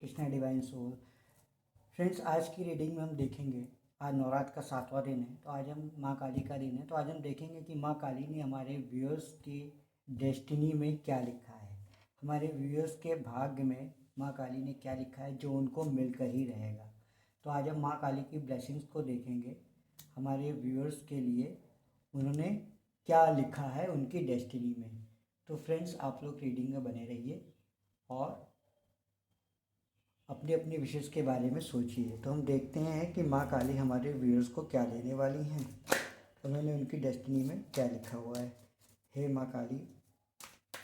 Krishna divine soul. Friends, आज की reading में हम देखेंगे, आज नवरात्र का 7वां दिन है, तो आज हम माँ काली का दिन है, तो आज हम देखेंगे कि माँ काली ने हमारे व्यूअर्स के डेस्टिनी में क्या लिखा है, हमारे व्यूअर्स के भाग्य में माँ काली ने क्या लिखा है जो उनको मिलकर ही रहेगा। तो आज हम माँ काली की ब्लेसिंग्स को देखेंगे, हमारे व्यूअर्स के लिए उन्होंने क्या लिखा है उनकी डेस्टिनी में। तो फ्रेंड्स, आप लोग रीडिंग में बने रहिए और अपने अपने विशेष के बारे में सोचिए। तो हम देखते हैं कि माँ काली हमारे व्यूअर्स को क्या देने वाली हैं, उन्होंने उनकी डेस्टिनी में क्या लिखा हुआ है। हे माँ काली,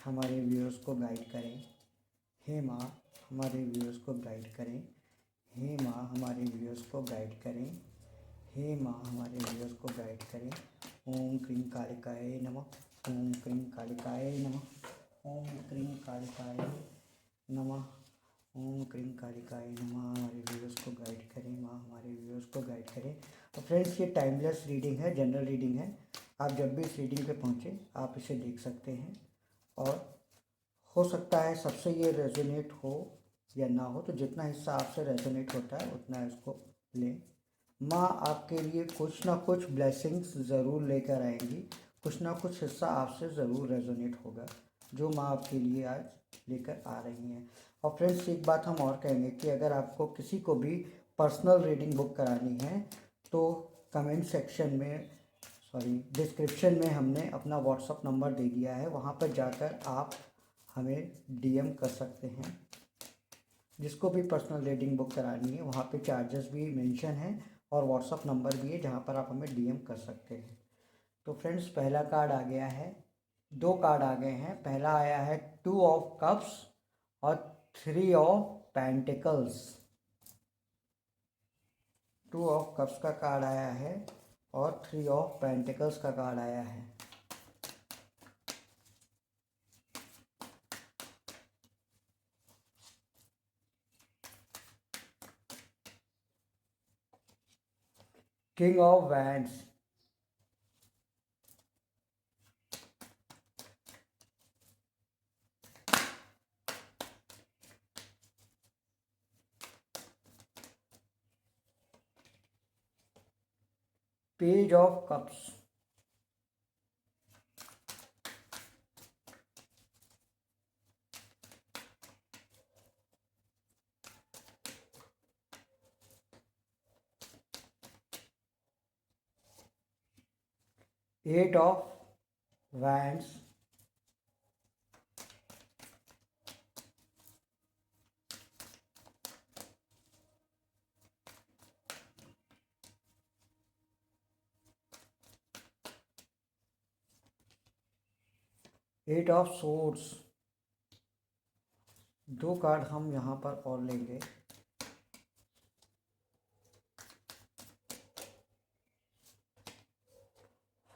हमारे व्यूअर्स को गाइड करें। हे माँ, हमारे व्यूअर्स को गाइड करें। हे माँ, हमारे व्यूअर्स को गाइड करें। हे माँ, हमारे व्यूअर्स को गाइड करें। ओम क्रीं कालिकाय नमः। ओम क्रीं कालिकाय नमः। ओम क्रीं कालिकाय नमः। ओम क्रीं कालिकाय नमः। हमारे व्यूअर्स को गाइड करें माँ, हमारे व्यूअर्स को गाइड करें। तो फ्रेंड्स, ये टाइमलेस रीडिंग है, जनरल रीडिंग है। आप जब भी इस रीडिंग पे पहुँचे आप इसे देख सकते हैं और हो सकता है सबसे ये रेजोनेट हो या ना हो, तो जितना हिस्सा आपसे रेजोनेट होता है उतना इसको लें। माँ आपके लिए कुछ ना कुछ ब्लेसिंग्स ज़रूर लेकर आएंगी, कुछ ना कुछ हिस्सा आपसे ज़रूर रेजोनेट होगा जो माँ आपके लिए आज लेकर आ रही हैं। और फ्रेंड्स, एक बात हम और कहेंगे कि अगर आपको किसी को भी पर्सनल रीडिंग बुक करानी है तो कमेंट सेक्शन में, डिस्क्रिप्शन में हमने अपना व्हाट्सअप नंबर दे दिया है, वहाँ पर जाकर आप हमें डीएम कर सकते हैं। जिसको भी पर्सनल रीडिंग बुक करानी है वहाँ पे चार्जेस भी मेंशन है और व्हाट्सअप नंबर भी है जहाँ पर आप हमें डीएम कर सकते हैं। तो फ्रेंड्स, पहला कार्ड आ गया है, दो कार्ड आ गए हैं। पहला आया है 2 ऑफ कप्स और 3 ऑफ पेंटिकल्स। 2 ऑफ कप्स का कार्ड आया है और 3 ऑफ पेंटिकल्स का कार्ड आया है। King of wands, page of cups, 8 of wands, 8 of swords. दो कार्ड हम यहाँ पर और लेंगे।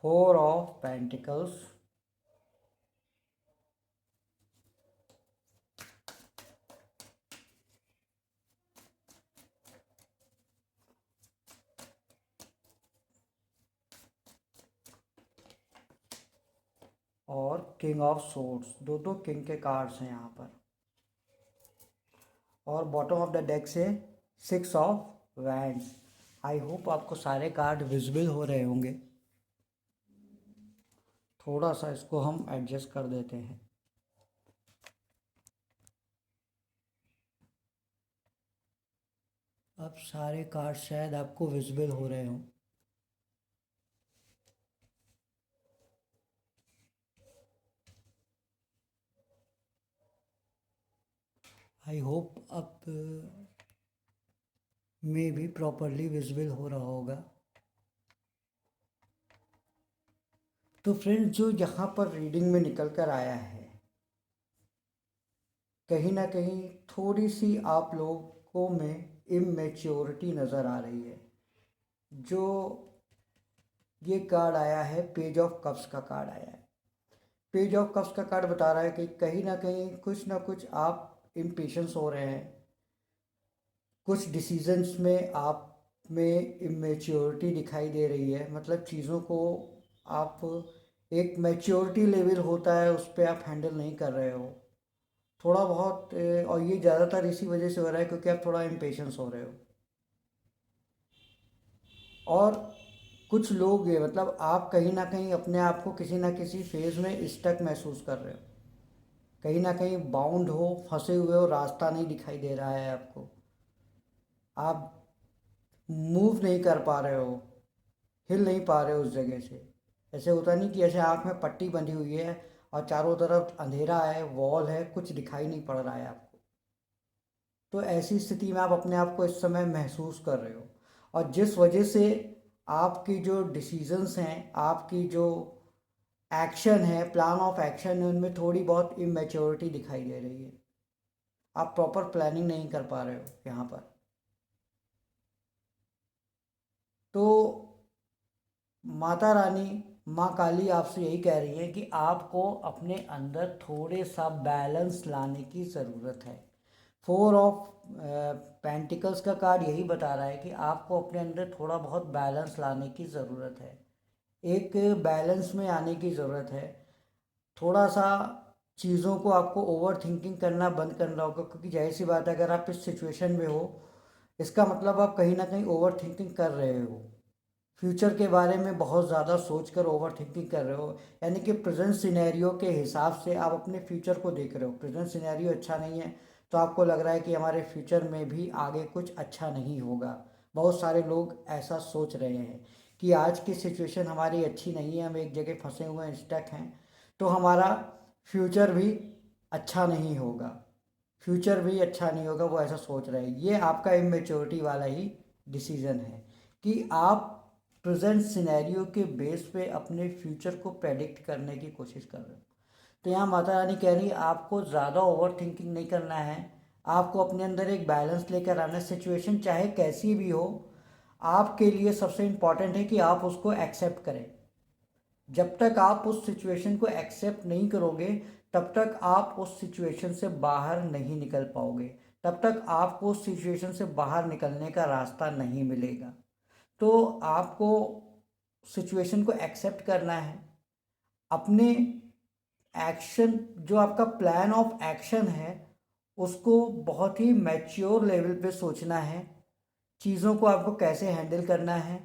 4 ऑफ पेंटिकल्स, और किंग ऑफ सोर्ड्स। दो दो किंग के कार्ड्स हैं यहाँ पर। और बॉटम ऑफ द डेक से 6 ऑफ वैंड्स। आई होप आपको सारे कार्ड विजिबल हो रहे होंगे। थोड़ा सा इसको हम एडजस्ट कर देते हैं। अब सारे कार्ड शायद आपको विजिबल हो रहे हों। आई होप अब में भी प्रॉपरली विजिबल हो रहा होगा। तो फ्रेंड्स, जो यहाँ पर रीडिंग में निकल कर आया है, कहीं ना कहीं थोड़ी सी आप लोगों में इमेच्योरिटी नज़र आ रही है। जो ये कार्ड आया है, पेज ऑफ कप्स का कार्ड आया है। पेज ऑफ कप्स का कार्ड बता रहा है कि कहीं ना कुछ आप इम्पेशंस हो रहे हैं, कुछ डिसीजंस में आप में इमेच्योरिटी दिखाई दे रही है। मतलब चीज़ों को आप, एक मैच्योरिटी लेवल होता है उस पर आप हैंडल नहीं कर रहे हो। थोड़ा बहुत और ये ज़्यादातर इसी वजह से हो रहा है क्योंकि आप थोड़ा इम्पेशंस हो रहे हो। और कुछ लोग ये मतलब आप कहीं ना कहीं अपने आप को किसी ना किसी फेज़ में स्टक महसूस कर रहे हो, कहीं ना कहीं बाउंड हो, फंसे हुए हो, रास्ता नहीं दिखाई दे रहा है आपको, आप मूव नहीं कर पा रहे हो, हिल नहीं पा रहे हो उस जगह से। ऐसे होता नहीं कि ऐसे आँख में पट्टी बंधी हुई है और चारों तरफ अंधेरा है, वॉल है, कुछ दिखाई नहीं पड़ रहा है आपको। तो ऐसी स्थिति में आप अपने आप को इस समय महसूस कर रहे हो, और जिस वजह से आपकी जो डिसीजंस हैं, आपकी जो एक्शन है, प्लान ऑफ एक्शन है, उनमें थोड़ी बहुत इमेच्योरिटी दिखाई दे रही है। आप प्रॉपर प्लानिंग नहीं कर पा रहे हो यहाँ पर। तो माता रानी, माँ काली आपसे यही कह रही है कि आपको अपने अंदर थोड़े सा बैलेंस लाने की ज़रूरत है। फोर ऑफ पेंटिकल्स का कार्ड यही बता रहा है कि आपको अपने अंदर थोड़ा बहुत बैलेंस लाने की ज़रूरत है, एक बैलेंस में आने की ज़रूरत है। थोड़ा सा चीज़ों को आपको ओवर थिंकिंग करना बंद करना होगा, क्योंकि जाहिर सी बात है अगर आप इस सिचुएशन में हो, इसका मतलब आप कहीं ना कहीं ओवर थिंकिंग कर रहे हो, फ्यूचर के बारे में बहुत ज़्यादा सोच कर ओवर थिंकिंग कर रहे हो। यानी कि प्रेजेंट सिनेरियो के हिसाब से आप अपने फ्यूचर को देख रहे हो। प्रेजेंट सिनेरियो अच्छा नहीं है तो आपको लग रहा है कि हमारे फ्यूचर में भी आगे कुछ अच्छा नहीं होगा। बहुत सारे लोग ऐसा सोच रहे हैं कि आज की सिचुएशन हमारी अच्छी नहीं है, हम एक जगह फंसे हुए हैं, स्टक हैं, तो हमारा फ्यूचर भी अच्छा नहीं होगा, फ्यूचर भी अच्छा नहीं होगा, वो ऐसा सोच रहे हैं। ये आपका इमेच्योरिटी वाला ही डिसीज़न है कि आप प्रेजेंट सिनेरियो के बेस पे अपने फ्यूचर को प्रेडिक्ट करने की कोशिश कर रहे हो। तो यहाँ माता रानी कह रही है आपको ज़्यादा ओवर थिंकिंग नहीं करना है, आपको अपने अंदर एक बैलेंस लेकर आना है। सिचुएशन चाहे कैसी भी हो, आपके लिए सबसे इम्पॉर्टेंट है कि आप उसको एक्सेप्ट करें। जब तक आप उस सिचुएशन को एक्सेप्ट नहीं करोगे, तब तक आप उस सिचुएशन से बाहर नहीं निकल पाओगे, तब तक आपको उस सिचुएशन से बाहर निकलने का रास्ता नहीं मिलेगा। तो आपको सिचुएशन को एक्सेप्ट करना है, अपने एक्शन, जो आपका प्लान ऑफ एक्शन है, उसको बहुत ही मैच्योर लेवल पे सोचना है। चीज़ों को आपको कैसे हैंडल करना है,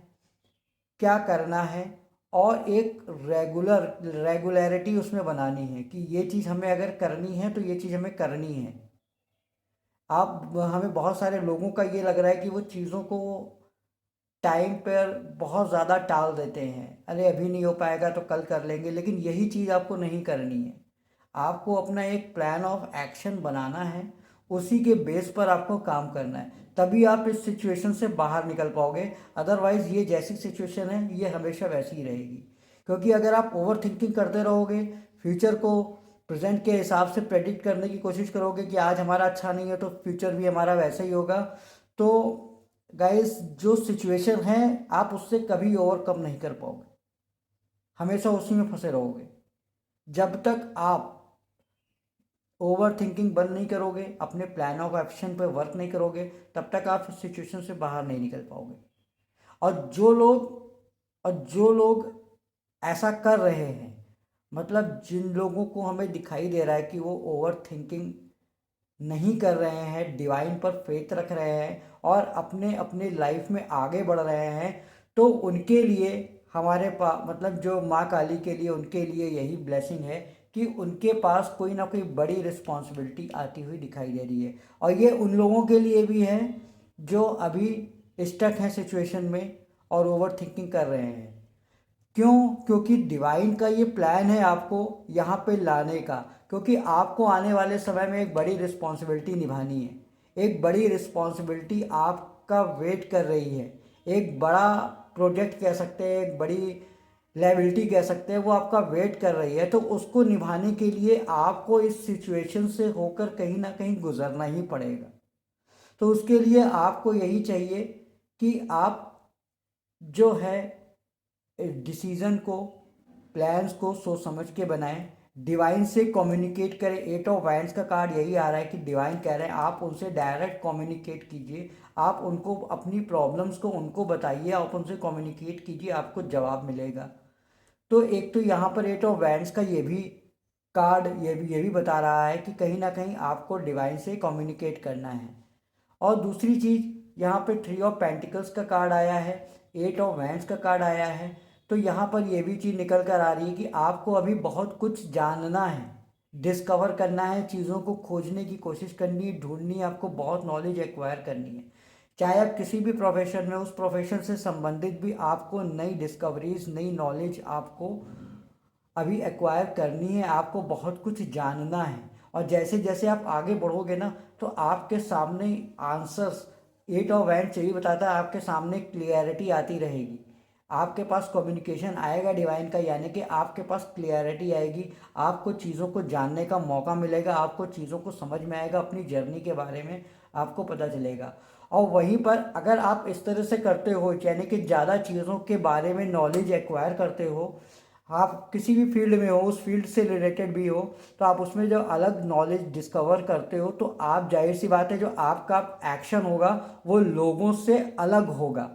क्या करना है, और एक रेगुलरिटी उसमें बनानी है कि ये चीज़ हमें अगर करनी है तो ये चीज़ हमें करनी है। आप हमें बहुत सारे लोगों का ये लग रहा है कि वो चीज़ों को टाइम पर बहुत ज़्यादा टाल देते हैं, अरे अभी नहीं हो पाएगा तो कल कर लेंगे, लेकिन यही चीज़ आपको नहीं करनी है। आपको अपना एक प्लान ऑफ एक्शन बनाना है, उसी के बेस पर आपको काम करना है, तभी आप इस सिचुएशन से बाहर निकल पाओगे। अदरवाइज़ ये जैसी सिचुएशन है ये हमेशा वैसी ही रहेगी, क्योंकि अगर आप ओवर थिंकिंग करते रहोगे, फ्यूचर को प्रेजेंट के हिसाब से प्रेडिक्ट करने की कोशिश करोगे कि आज हमारा अच्छा नहीं है तो फ्यूचर भी हमारा वैसा ही होगा, तो गाइस जो सिचुएशन है आप उससे कभी ओवरकम नहीं कर पाओगे, हमेशा उसी में फंसे रहोगे। जब तक आप ओवर थिंकिंग बंद नहीं करोगे, अपने प्लान ऑफ एक्शन पर वर्क नहीं करोगे, तब तक आप इस सिचुएशन से बाहर नहीं निकल पाओगे। और जो लोग ऐसा कर रहे हैं, मतलब जिन लोगों को हमें दिखाई दे रहा है कि वो ओवर थिंकिंग नहीं कर रहे हैं, डिवाइन पर फेथ रख रहे हैं और अपने अपने लाइफ में आगे बढ़ रहे हैं, तो उनके लिए हमारे पास, मतलब जो माँ काली के लिए, उनके लिए यही ब्लेसिंग है कि उनके पास कोई ना कोई बड़ी रिस्पॉन्सिबिलिटी आती हुई दिखाई दे रही है। और ये उन लोगों के लिए भी है जो अभी स्टक हैं सिचुएशन में और ओवर थिंकिंग कर रहे हैं। क्यों? क्योंकि डिवाइन का ये प्लान है आपको यहाँ पे लाने का, क्योंकि आपको आने वाले समय में एक बड़ी रिस्पॉन्सिबिलिटी निभानी है, एक बड़ी रिस्पॉन्सिबिलिटी आपका वेट कर रही है, एक बड़ा प्रोजेक्ट कह सकते हैं, एक बड़ी लायबिलिटी कह सकते हैं, वो आपका वेट कर रही है। तो उसको निभाने के लिए आपको इस सिचुएशन से होकर कहीं ना कहीं गुजरना ही पड़ेगा। तो उसके लिए आपको यही चाहिए कि आप जो है डिसीज़न को, प्लान्स को सोच समझ के बनाएं, डिवाइन से कम्युनिकेट करें। एट ऑफ वाइंड्स का कार्ड यही आ रहा है कि डिवाइन कह रहे हैं आप उनसे डायरेक्ट कम्युनिकेट कीजिए, आप उनको अपनी प्रॉब्लम्स को उनको बताइए, आप उनसे कम्युनिकेट कीजिए, आपको जवाब मिलेगा। तो एक तो यहाँ पर एट ऑफ वाइंड्स का ये भी कार्ड ये भी बता रहा है कि कहीं ना कहीं आपको डिवाइन से कम्युनिकेट करना है। और दूसरी चीज़ यहाँ पे 3 ऑफ पेंटिकल्स का कार्ड आया है, 8 ऑफ वैंड्स का कार्ड आया है। तो यहाँ पर ये भी चीज़ निकल कर आ रही है कि आपको अभी बहुत कुछ जानना है, डिस्कवर करना है, चीज़ों को खोजने की कोशिश करनी है, ढूंढनी है, आपको बहुत नॉलेज एक्वायर करनी है। चाहे आप किसी भी प्रोफेशन में, उस प्रोफेशन से संबंधित भी आपको नई डिस्कवरीज, नई नॉलेज आपको अभी एक्वायर करनी है, आपको बहुत कुछ जानना है। और जैसे जैसे आप आगे बढ़ोगे ना, तो आपके सामने आंसर्स, 8 ऑफ वैंड्स यही बताता है, आपके सामने क्लियरिटी आती रहेगी, आपके पास कम्युनिकेशन आएगा डिवाइन का, यानी कि आपके पास क्लियरिटी आएगी, आपको चीज़ों को जानने का मौका मिलेगा, आपको चीज़ों को समझ में आएगा, अपनी जर्नी के बारे में आपको पता चलेगा। और वहीं पर अगर आप इस तरह से करते हो, यानी कि ज़्यादा चीज़ों के बारे में नॉलेज एक्वायर करते हो, आप किसी भी फील्ड में हो, उस फील्ड से रिलेटेड भी हो, तो आप उसमें जो अलग नॉलेज डिस्कवर करते हो, तो आप जाहिर सी बात है जो आपका एक्शन होगा वो लोगों से अलग होगा।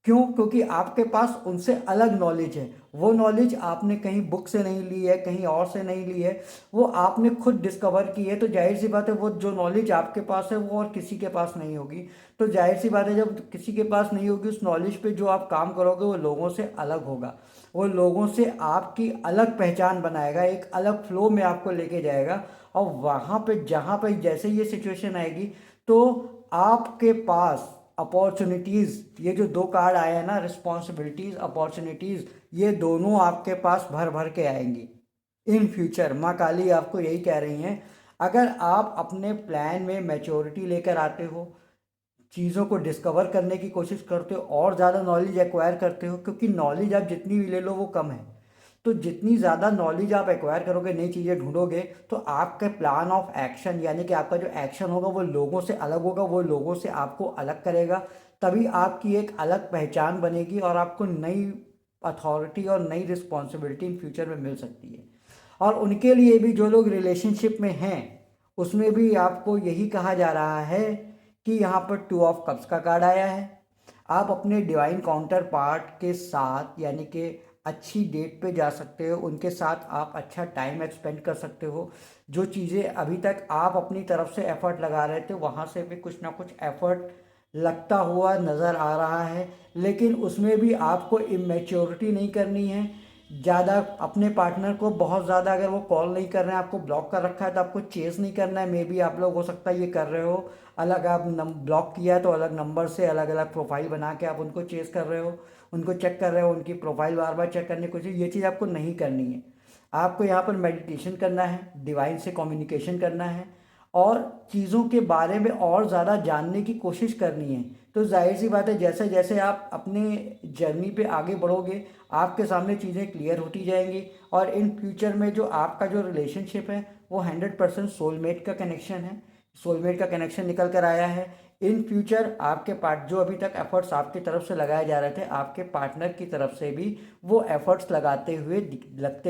क्यों? क्योंकि आपके पास उनसे अलग नॉलेज है, वो नॉलेज आपने कहीं बुक से नहीं ली है, कहीं और से नहीं ली है, वो आपने खुद डिस्कवर की है। तो जाहिर सी बात है वो जो नॉलेज आपके पास है वो और किसी के पास नहीं होगी। तो जाहिर सी बात है जब किसी के पास नहीं होगी, उस नॉलेज पे जो आप काम करोगे वो लोगों से अलग होगा, वो लोगों से आपकी अलग पहचान बनाएगा, एक अलग फ्लो में आपको लेके जाएगा। और वहाँ पे जहाँ पे जैसे ये सिचुएशन आएगी, तो आपके पास अपॉर्चुनिटीज़, ये जो 2 कार्ड आए हैं ना, रिस्पॉन्सिबिलिटीज़, अपॉर्चुनिटीज़, ये दोनों आपके पास भर भर के आएंगी इन फ्यूचर। माँ काली आपको यही कह रही हैं, अगर आप अपने प्लान में मैच्योरिटी लेकर आते हो, चीज़ों को डिस्कवर करने की कोशिश करते हो और ज़्यादा नॉलेज एक्वायर करते हो, क्योंकि नॉलेज आप जितनी भी ले लो वो कम है। तो जितनी ज़्यादा नॉलेज आप एक्वायर करोगे, नई चीज़ें ढूंढोगे, तो आपके प्लान ऑफ एक्शन, यानी कि आपका जो एक्शन होगा वो लोगों से अलग होगा, वो लोगों से आपको अलग करेगा। तभी आपकी एक अलग पहचान बनेगी और आपको नई अथॉरिटी और नई रिस्पॉन्सिबिलिटी इन फ्यूचर में मिल सकती है। और उनके लिए भी, जो लोग रिलेशनशिप में हैं, उसमें भी आपको यही कहा जा रहा है कि यहाँ पर 2 ऑफ कप्स का कार्ड आया है। आप अपने डिवाइन काउंटर पार्ट के साथ, यानी कि अच्छी डेट पे जा सकते हो, उनके साथ आप अच्छा टाइम एक्सपेंड कर सकते हो। जो चीज़ें अभी तक आप अपनी तरफ से एफर्ट लगा रहे थे, वहाँ से भी कुछ ना कुछ एफर्ट लगता हुआ नज़र आ रहा है, लेकिन उसमें भी आपको इमेच्योरिटी नहीं करनी है। ज़्यादा अपने पार्टनर को बहुत ज़्यादा, अगर वो कॉल नहीं कर रहे हैं, आपको ब्लॉक कर रखा है, तो आपको चेस नहीं करना है। मे बी आप लोग, हो सकता है ये कर रहे हो, अलग आप ब्लॉक किया है तो अलग नंबर से अलग अलग प्रोफाइल बना के आप उनको चेस कर रहे हो, उनको चेक कर रहे हो, उनकी प्रोफाइल बार बार चेक करने की कोशिश, ये चीज़ आपको नहीं करनी है। आपको यहाँ पर मेडिटेशन करना है, डिवाइन से कम्युनिकेशन करना है और चीज़ों के बारे में और ज़्यादा जानने की कोशिश करनी है। तो जाहिर सी बात है, जैसे जैसे आप अपने जर्नी पे आगे बढ़ोगे, आपके सामने चीज़ें क्लियर होती जाएंगी। और इन फ्यूचर में जो आपका जो रिलेशनशिप है वो 100% सोलमेट का कनेक्शन है, सोलमेट का कनेक्शन निकल कर आया है। इन फ्यूचर आपके पार्ट, जो अभी तक एफर्ट्स आपकी तरफ से लगाए जा रहे थे, आपके पार्टनर की तरफ से भी वो एफर्ट्स लगते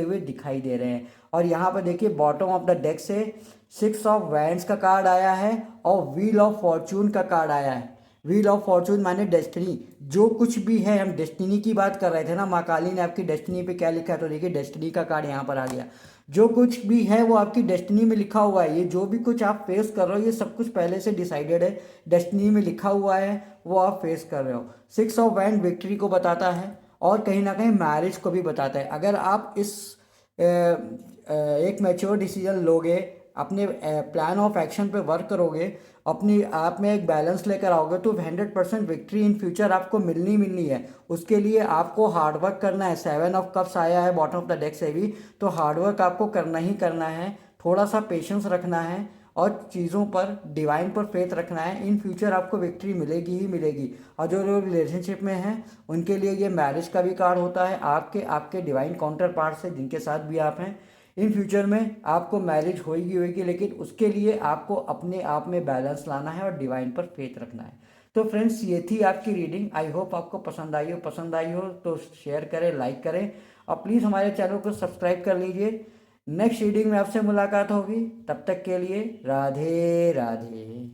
हुए दिखाई दे रहे हैं। और यहाँ पर देखिए, बॉटम ऑफ द डेक से 6 ऑफ वैंड्स का कार्ड आया है और व्हील ऑफ फॉर्चून का कार्ड आया है। व्हील ऑफ फॉर्चून माने डेस्टिनी, जो कुछ भी है, हम डेस्टिनी की बात कर रहे थे ना, माँ काली ने आपकी डेस्टिनी पे क्या लिखा है, तो देखिए डेस्टिनी का कार्ड यहाँ पर आ गया। जो कुछ भी है वो आपकी डेस्टिनी में लिखा हुआ है। ये जो भी कुछ आप फेस कर रहे हो, ये सब कुछ पहले से डिसाइडेड है, डेस्टिनी में लिखा हुआ है, वो आप फेस कर रहे हो। 6 ऑफ वैंड विक्ट्री को बताता है और कहीं ना कहीं मैरिज को भी बताता है। अगर आप इस एक मैच्योर डिसीजन लोगे, अपने प्लान ऑफ एक्शन पे वर्क करोगे, अपनी आप में एक बैलेंस लेकर आओगे, तो 100% विक्ट्री इन फ्यूचर आपको मिलनी है। उसके लिए आपको हार्डवर्क करना है। 7 ऑफ कप्स आया है बॉटम ऑफ द डेक से भी, तो हार्डवर्क आपको करना ही करना है, थोड़ा सा पेशेंस रखना है और चीज़ों पर, डिवाइन पर फेथ रखना है। इन फ्यूचर आपको विक्ट्री मिलेगी ही मिलेगी। और जो लोग रिलेशनशिप में हैं, उनके लिए ये मैरिज का भी कार्ड होता है, आपके आपके डिवाइन काउंटर पार्ट से, जिनके साथ भी आप हैं। इन फ्यूचर में आपको मैरिज होगी, लेकिन उसके लिए आपको अपने आप में बैलेंस लाना है और डिवाइन पर फेथ रखना है। तो फ्रेंड्स, ये थी आपकी रीडिंग। आई होप आपको पसंद आई हो तो शेयर करें, लाइक करें और प्लीज़ हमारे चैनल को सब्सक्राइब कर लीजिए। नेक्स्ट रीडिंग में आपसे मुलाकात होगी, तब तक के लिए राधे राधे।